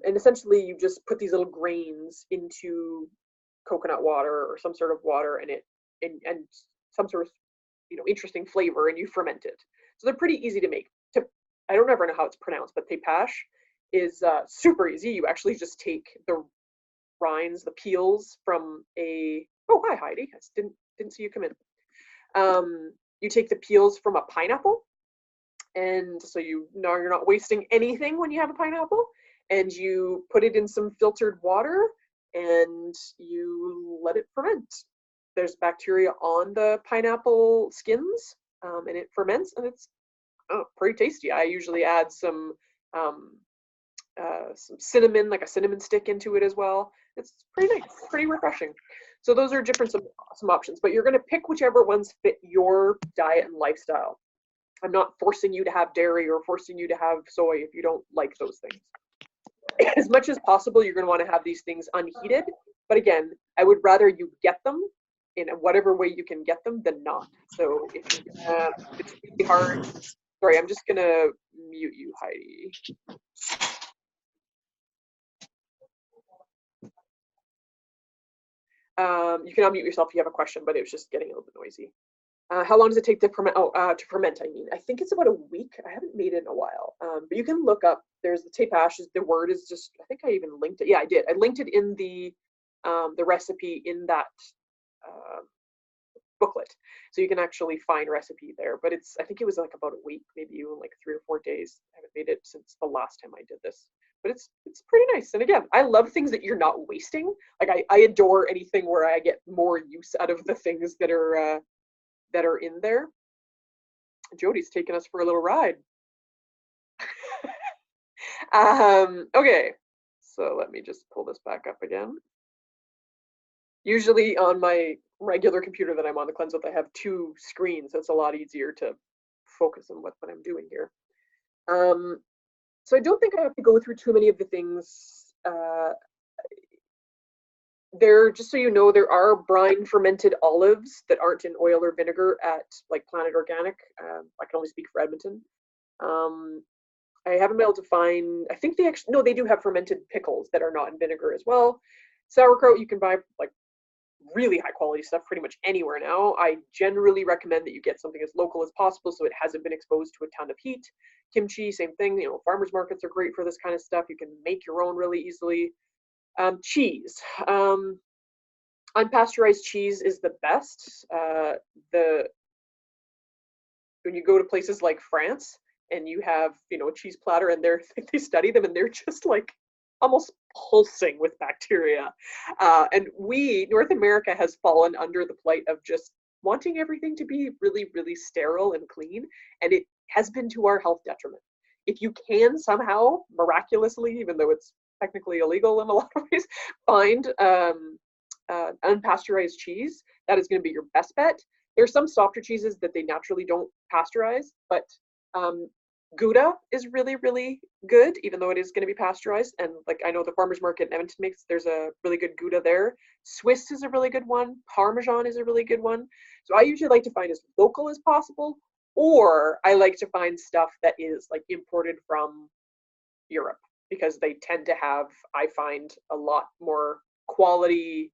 And essentially you just put these little grains into coconut water or some sort of water, and some sort of interesting flavor, and you ferment it. So they're pretty easy to make. I don't ever know how it's pronounced, but tepache is super easy. You actually just take the rinds, the peels from oh, hi Heidi, I didn't see you come in. You take the peels from a pineapple, and so you're not wasting anything when you have a pineapple, and you put it in some filtered water and you let it ferment. There's bacteria on the pineapple skins, and it ferments, and it's pretty tasty. I usually add some cinnamon, like a cinnamon stick, into it as well. It's pretty nice, pretty refreshing. So those are some options, but you're going to pick whichever ones fit your diet and lifestyle. I'm not forcing you to have dairy or forcing you to have soy if you don't like those things. As much as possible, you're going to want to have these things unheated. But again, I would rather you get them in whatever way you can get them than not. So if it's really hard, sorry, I'm just going to mute you, Heidi. You can unmute yourself if you have a question, but it was just getting a little bit noisy. How long does it take to ferment? To ferment, I mean. I think it's about a week. I haven't made it in a while. But you can look up, there's the tepache, the word is just, I think I even linked it. Yeah, I did. I linked it in the recipe in that booklet. So you can actually find recipe there. But I think it was like about a week, maybe even like 3 or 4 days. I haven't made it since the last time I did this. But it's pretty nice. And again, I love things that you're not wasting. Like I adore anything where I get more use out of the things that are in there. Jody's taking us for a little ride. Okay, so let me just pull this back up again. Usually on my regular computer that I'm on the Cleanse with, I have 2 screens, so it's a lot easier to focus on what I'm doing here. So I don't think I have to go through too many of the things. Just so you know, there are brine fermented olives that aren't in oil or vinegar at like Planet Organic. I can only speak for Edmonton. I haven't been able to find, I think they actually, no, they do have fermented pickles that are not in vinegar as well. Sauerkraut, you can buy like really high quality stuff pretty much anywhere now. I generally recommend that you get something as local as possible so it hasn't been exposed to a ton of heat. Kimchi, same thing. You know, farmers markets are great for this kind of stuff. You can make your own really easily. Cheese. Unpasteurized cheese is the best. The when you go to places like France and you have, you know, a cheese platter and they study them and they're just like almost pulsing with bacteria. And North America has fallen under the plight of just wanting everything to be really, really sterile and clean. And it has been to our health detriment. If you can somehow, miraculously, even though it's technically illegal in a lot of ways, find unpasteurized cheese, that is going to be your best bet. There's some softer cheeses that they naturally don't pasteurize, but Gouda is really, really good, even though it is going to be pasteurized. And like I know the farmers market in Edmonton makes, there's a really good Gouda there. Swiss is a really good one. Parmesan is a really good one. So I usually like to find as local as possible, or I like to find stuff that is like imported from Europe because they tend to have, I find, a lot more quality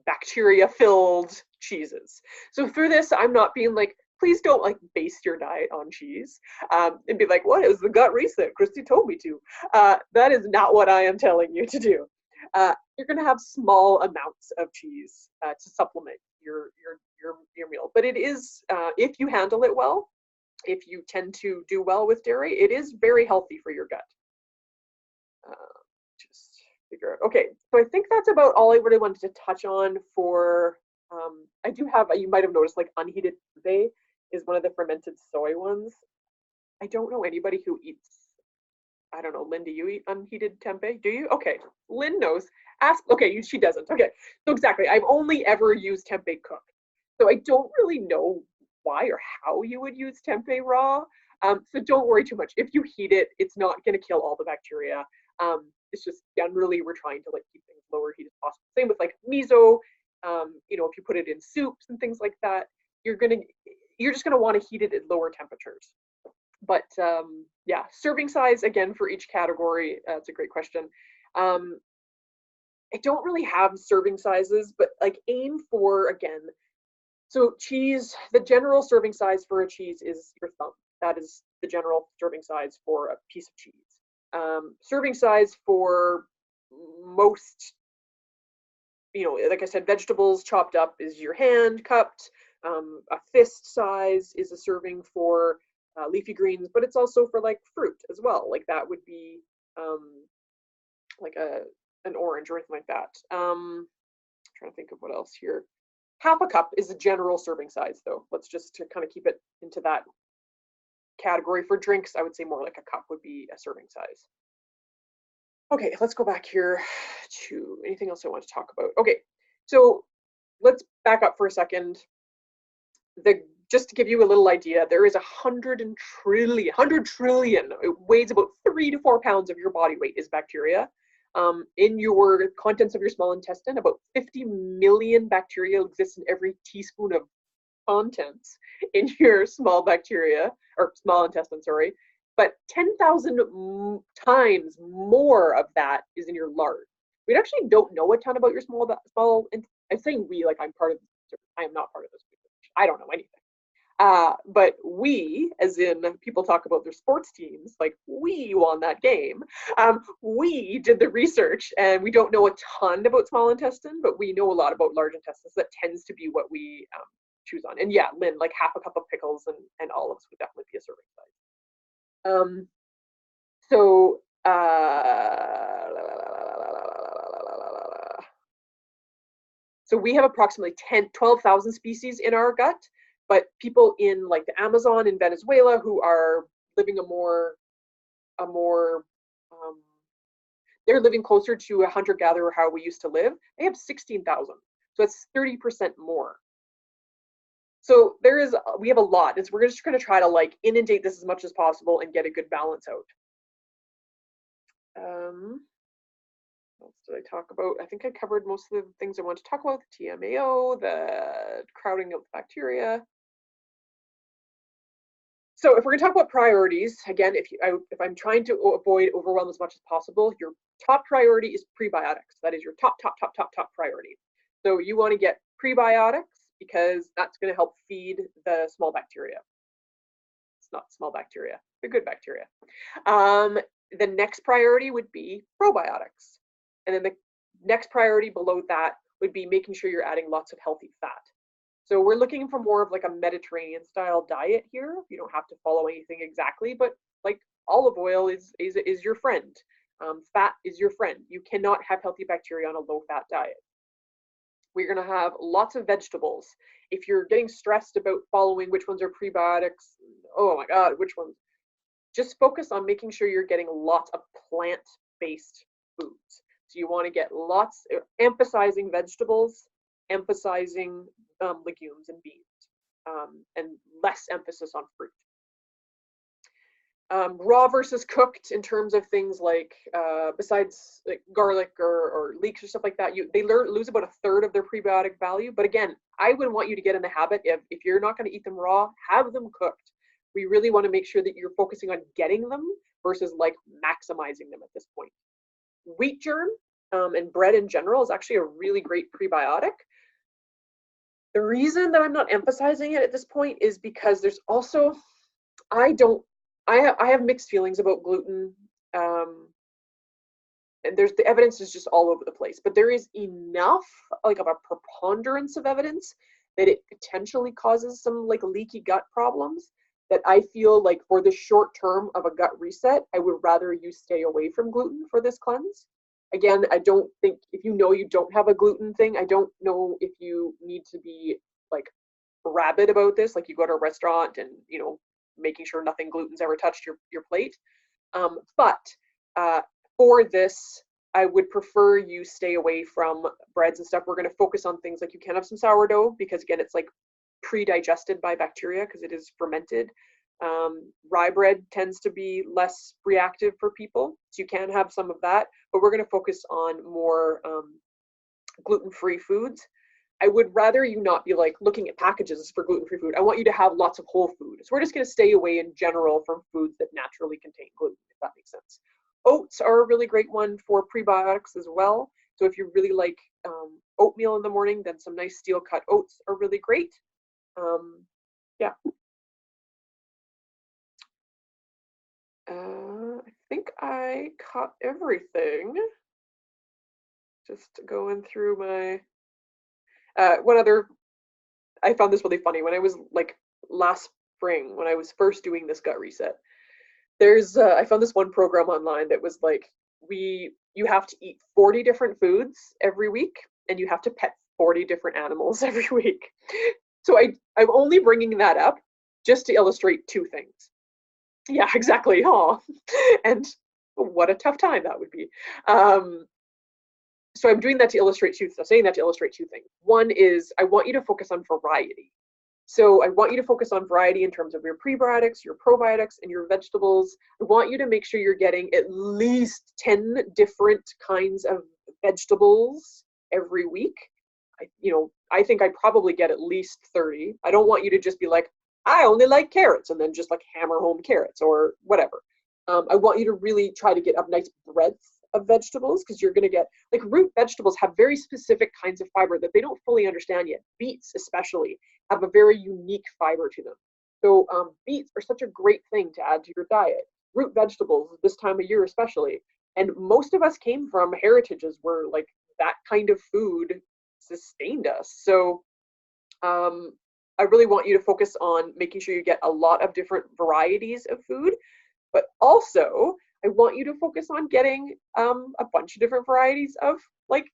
bacteria filled cheeses. So through this, I'm not being like, please don't like base your diet on cheese and be like, what is the gut reset? Christy told me to. That is not what I am telling you to do. You're going to have small amounts of cheese to supplement your meal, but it is if you handle it well, if you tend to do well with dairy, it is very healthy for your gut. Just figure out. Okay, so I think that's about all I really wanted to touch on for. I do have. You might have noticed, like unheated tempeh is one of the fermented soy ones. I don't know anybody who eats. I don't know, Lynn. Do you eat unheated tempeh? Do you? Okay, Lynn knows. Ask. Okay, she doesn't. Okay, so exactly. I've only ever used tempeh cooked, so I don't really know why or how you would use tempeh raw. So don't worry too much. If you heat it, it's not going to kill all the bacteria. It's just generally we're trying to like keep things lower heat as possible. Same with like miso. You know, if you put it in soups and things like that, you're just gonna want to heat it at lower temperatures. But yeah, serving size again for each category. It's a great question. I don't really have serving sizes, but like aim for again. So cheese, the general serving size for a cheese is your thumb. That is the general serving size for a piece of cheese. Serving size for most, you know, like I said, vegetables chopped up is your hand cupped. A fist size is a serving for leafy greens, but it's also for like fruit as well. Like that would be like an orange or anything like that. Trying to think of what else here. Half a cup is a general serving size, though. Let's just to kind of keep it into that category. For drinks, I would say more like a cup would be a serving size. Okay, let's go back here to anything else I want to talk about. Okay, so let's back up for a second. Just to give you a little idea, there is 100 trillion, it weighs about 3 to 4 pounds of your body weight is bacteria. In your contents of your small intestine, about 50 million bacteria exist in every teaspoon of contents in your small intestine, sorry. But 10,000 times more of that is in your lard. We actually don't know a ton about your small. I'm saying we, like I'm part of this. I am not part of this. I don't know anything. But we, as in people talk about their sports teams, like we won that game. We did the research and we don't know a ton about small intestine, but we know a lot about large intestines. That tends to be what we choose on. And yeah, Lynn, like half a cup of pickles and olives would definitely be a serving size. So, so we have approximately 12,000 species in our gut, but people in like the Amazon in Venezuela who are living they're living closer to a hunter-gatherer how we used to live, they have 16,000. So that's 30% more. So we have a lot. We're just going to try to like inundate this as much as possible and get a good balance out. What else did I talk about? I think I covered most of the things I want to talk about, the TMAO, the crowding of bacteria. So if we're going to talk about priorities, again, if I'm trying to avoid overwhelm as much as possible, your top priority is prebiotics. That is your top priority. So you want to get prebiotics because that's going to help feed the small bacteria. It's not small bacteria, the good bacteria. The next priority would be probiotics. And then the next priority below that would be making sure you're adding lots of healthy fat. So we're looking for more of like a Mediterranean style diet here. You don't have to follow anything exactly, but like olive oil is your friend. Fat is your friend. You cannot have healthy bacteria on a low fat diet. We're going to have lots of vegetables. If you're getting stressed about following which ones are prebiotics, oh my God, which ones? Just focus on making sure you're getting lots of plant-based foods. So you want to get lots, emphasizing vegetables, emphasizing legumes and beans, and less emphasis on fruit. Raw versus cooked in terms of things like, besides like garlic or leeks or stuff like that, they lose about 1/3 of their prebiotic value. But again, I would want you to get in the habit of, if you're not going to eat them raw, have them cooked. We really want to make sure that you're focusing on getting them versus like maximizing them at this point. Wheat germ and bread in general is actually a really great prebiotic. The reason that I'm not emphasizing it at this point is because there's also, I have mixed feelings about gluten, and the evidence is just all over the place, but there is enough, like, of a preponderance of evidence that it potentially causes some like leaky gut problems that I feel like for the short term of a gut reset, I would rather you stay away from gluten for this cleanse. Again, I don't think, if you know you don't have a gluten thing, I don't know if you need to be like rabid about this, like you go to a restaurant and, you know, making sure nothing gluten's ever touched your plate. But for this, I would prefer you stay away from breads and stuff. We're going to focus on things like, you can have some sourdough because, again, it's like pre-digested by bacteria because it is fermented. Rye bread tends to be less reactive for people, so you can have some of that, but we're going to focus on more gluten-free foods. I would rather you not be like looking at packages for gluten-free food. I want you to have lots of whole food. So we're just going to stay away in general from foods that naturally contain gluten, if that makes sense. Oats are a really great one for prebiotics as well. So if you really like oatmeal in the morning, then some nice steel cut oats are really great. Yeah. I think I caught everything. Just going through my, one other, I found this really funny. When I was like last spring, when I was first doing this gut reset, I found this one program online that was like, you have to eat 40 different foods every week, and you have to pet 40 different animals every week. So I'm only bringing that up just to illustrate two things. Yeah, exactly. Oh, and what a tough time that would be. So I'm doing that to illustrate saying that to illustrate two things. One is I want you to focus on variety. So I want you to focus on variety in terms of your prebiotics, your probiotics, and your vegetables. I want you to make sure you're getting at least 10 different kinds of vegetables every week. I think I probably get at least 30. I don't want you to just be like, I only like carrots, and then just like hammer home carrots or whatever. I want you to really try to get a nice breadth of vegetables, because you're going to get, like, root vegetables have very specific kinds of fiber that they don't fully understand yet. Beets especially have a very unique fiber to them. So beets are such a great thing to add to your diet. Root vegetables this time of year especially. And most of us came from heritages where like that kind of food sustained us. So I really want you to focus on making sure you get a lot of different varieties of food, but also I want you to focus on getting a bunch of different varieties of like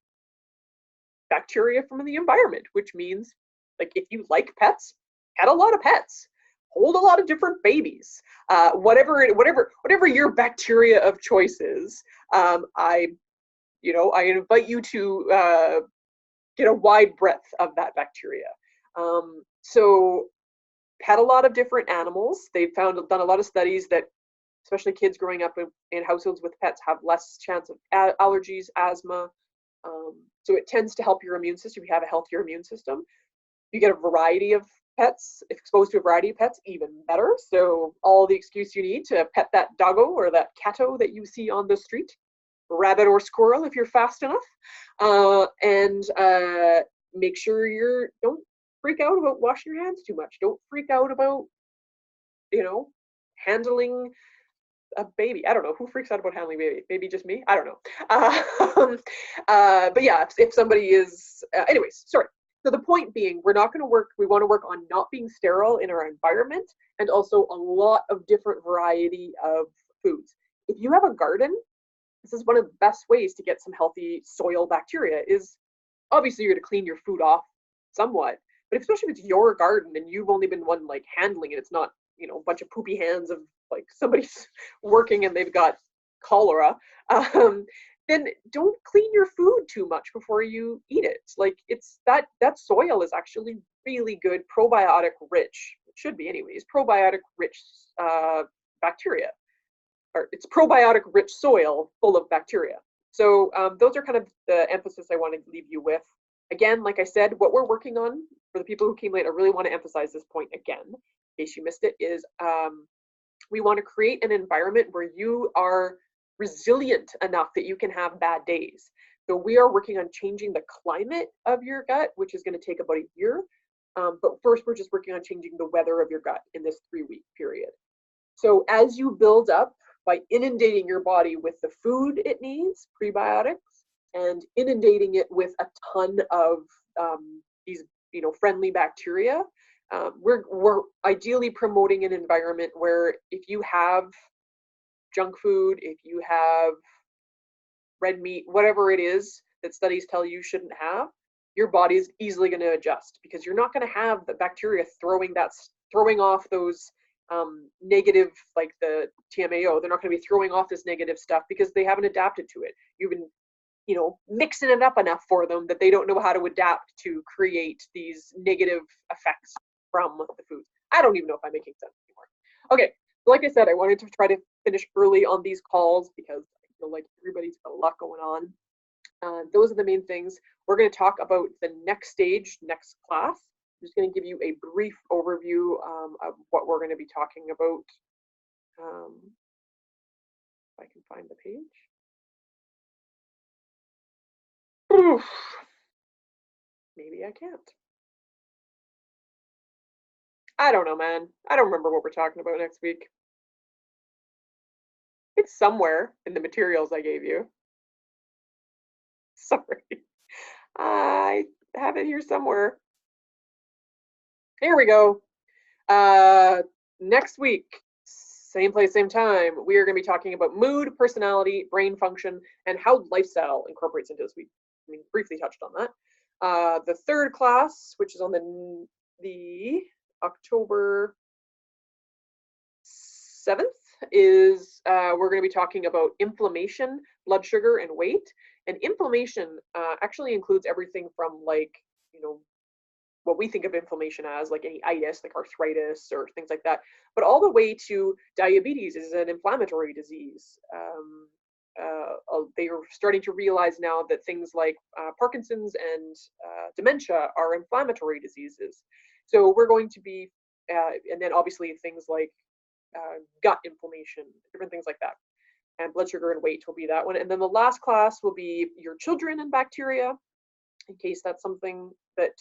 bacteria from the environment, which means, like, if you like pets, pet a lot of pets, hold a lot of different babies, whatever your bacteria of choice is. I invite you to get a wide breadth of that bacteria. So pet a lot of different animals. They've done a lot of studies that especially kids growing up in households with pets have less chance of allergies, asthma. So it tends to help your immune system. You have a healthier immune system. You get a variety of pets, if exposed to a variety of pets, even better. So all the excuse you need to pet that doggo or that catto that you see on the street, rabbit or squirrel if you're fast enough, and make sure don't freak out about washing your hands too much. Don't freak out about handling a baby. I don't know who freaks out about handling baby. Maybe just me. I don't know. But yeah, if somebody is, anyways, sorry. So the point being, we want to work on not being sterile in our environment, and also a lot of different variety of foods. If you have a garden, this is one of the best ways to get some healthy soil bacteria. Is obviously you're going to clean your food off somewhat, but especially if it's your garden and you've only been one like handling it, it's not a bunch of poopy hands of like somebody's working and they've got cholera. Then don't clean your food too much before you eat it. Like it's that soil is actually really good probiotic rich. It should be anyways. Probiotic rich bacteria, or it's probiotic rich soil full of bacteria. So those are kind of the emphasis I want to leave you with. Again, like I said, what we're working on for the people who came late, I really want to emphasize this point again, in case you missed it, is we want to create an environment where you are resilient enough that you can have bad days. So we are working on changing the climate of your gut, which is going to take about a year. But first, we're just working on changing the weather of your gut in this 3-week period. So as you build up by inundating your body with the food it needs, prebiotics, and inundating it with a ton of these friendly bacteria, we're ideally promoting an environment where if you have junk food, if you have red meat, whatever it is that studies tell you shouldn't have, your body is easily going to adjust, because you're not going to have the bacteria throwing off those negative, like the TMAO. They're not going to be throwing off this negative stuff because they haven't adapted to it. You've been mixing it up enough for them that they don't know how to adapt to create these negative effects from the foods. I don't even know if I'm making sense anymore. Okay, like I said, I wanted to try to finish early on these calls because I feel like everybody's got a lot going on. Those are the main things. We're going to talk about the next stage, next class. I'm just going to give you a brief overview of what we're going to be talking about. If I can find the page. Oof. Maybe I can't. I don't know, man. I don't remember what we're talking about next week. It's somewhere in the materials I gave you. Sorry. I have it here somewhere. Here we go. Next week, same place, same time, we are going to be talking about mood, personality, brain function, and how lifestyle incorporates into this. We briefly touched on that. The third class, which is on the October 7th, is we're going to be talking about inflammation, blood sugar, and weight. And inflammation actually includes everything from what we think of inflammation as, like any itis, like arthritis or things like that, but all the way to diabetes is an inflammatory disease. They are starting to realize now that things like Parkinson's and dementia are inflammatory diseases. So we're going to be, and then obviously things like gut inflammation, different things like that. And blood sugar and weight will be that one. And then the last class will be your children and bacteria, in case that's something that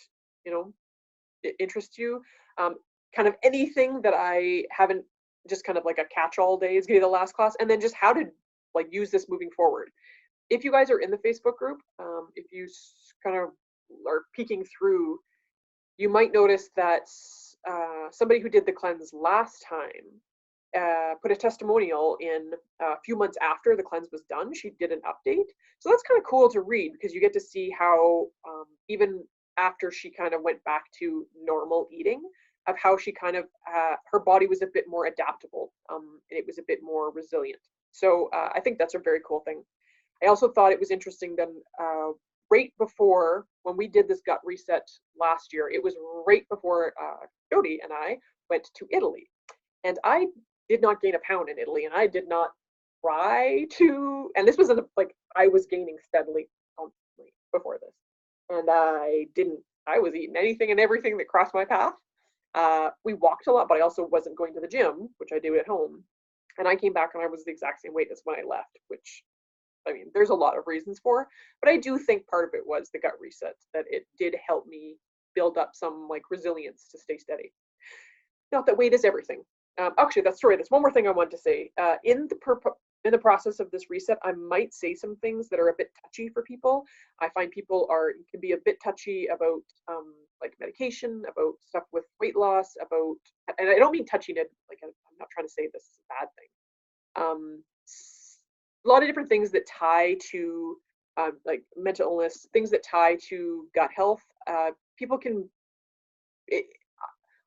it interests you. Kind of anything that I haven't, just kind of like a catch-all day is gonna be the last class, and then just how to use this moving forward. If you guys are in the Facebook group, if you kind of are peeking through, you might notice that somebody who did the cleanse last time put a testimonial in a few months after the cleanse was done. She did an update. So that's kind of cool to read, because you get to see how even after she kind of went back to normal eating, of how she kind of, her body was a bit more adaptable, and it was a bit more resilient. So I think that's a very cool thing. I also thought it was interesting that right before, when we did this gut reset last year, it was right before Jody and I went to Italy. And I did not gain a pound in Italy, and I did not try to, and this was I was gaining steadily before this. And I was eating anything and everything that crossed my path. We walked a lot, but I also wasn't going to the gym, which I do at home. And I came back and I was the exact same weight as when I left, which, I mean, there's a lot of reasons for, but I do think part of it was the gut reset, that it did help me build up some like resilience to stay steady. Not that weight is everything. Actually, that's one more thing I want to say. In the process of this reset, I might say some things that are a bit touchy for people. I find people can be a bit touchy about like medication, about stuff with weight loss, about, and I don't mean touchy, like I'm not trying to say this is a bad thing. A lot of different things that tie to like mental illness, things that tie to gut health. People can, it,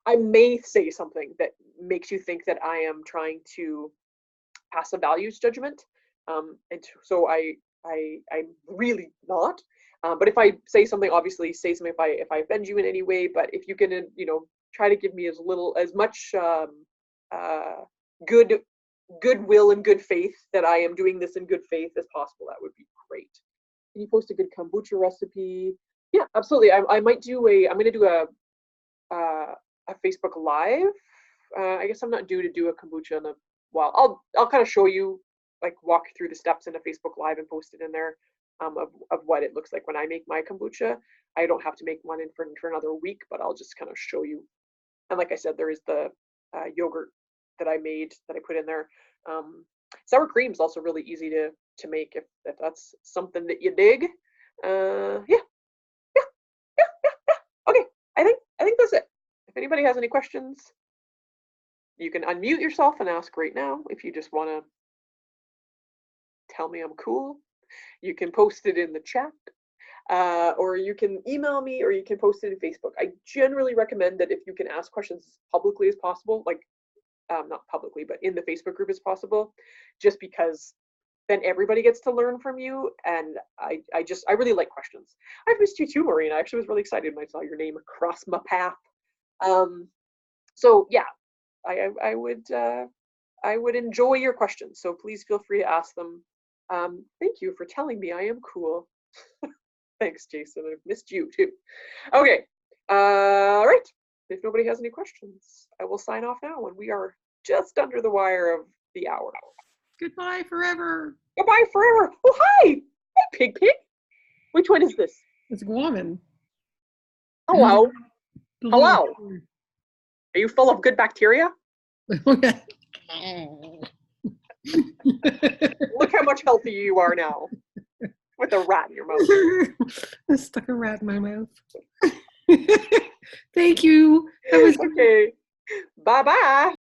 I may say something that makes you think that I am trying to pass a values judgment, and so I'm really not. But if I say something, obviously say something if I offend you in any way. But if you can, try to give me as much goodwill and good faith that I am doing this in good faith as possible, that would be great. Can you post a good kombucha recipe? Yeah, absolutely. I might do I'm going to do a Facebook Live. I guess I'm not due to do a kombucha in a while. I'll kind of show you, like walk through the steps in a Facebook Live and post it in there, of what it looks like when I make my kombucha. I don't have to make one for another week, but I'll just kind of show you. And like I said, there is the yogurt that I made that I put in there. Sour cream is also really easy to make if that's something that you dig. Yeah. Okay, I think that's it. If anybody has any questions, you can unmute yourself and ask right now. If you just want to tell me I'm cool, you can post it in the chat, or you can email me, or you can post it in Facebook. I generally recommend that if you can ask questions as publicly as possible, like not publicly, but in the Facebook group as possible, just because then everybody gets to learn from you. And I really like questions. I've missed you too, Maureen. I actually was really excited when I saw your name across my path. So yeah, I would enjoy your questions. So please feel free to ask them. Thank you for telling me I am cool. Thanks, Jason. I've missed you too. Okay. All right. If nobody has any questions, I will sign off now, and we are just under the wire of the hour. Goodbye forever. Goodbye forever. Oh, hi. Hi, Pig Pig. Which one is this? It's Guaman. Hello. Hello. Are you full of good bacteria? Okay. Look how much healthier you are now. With a rat in your mouth. I stuck a rat in my mouth. Thank you. That was okay. Bye-bye.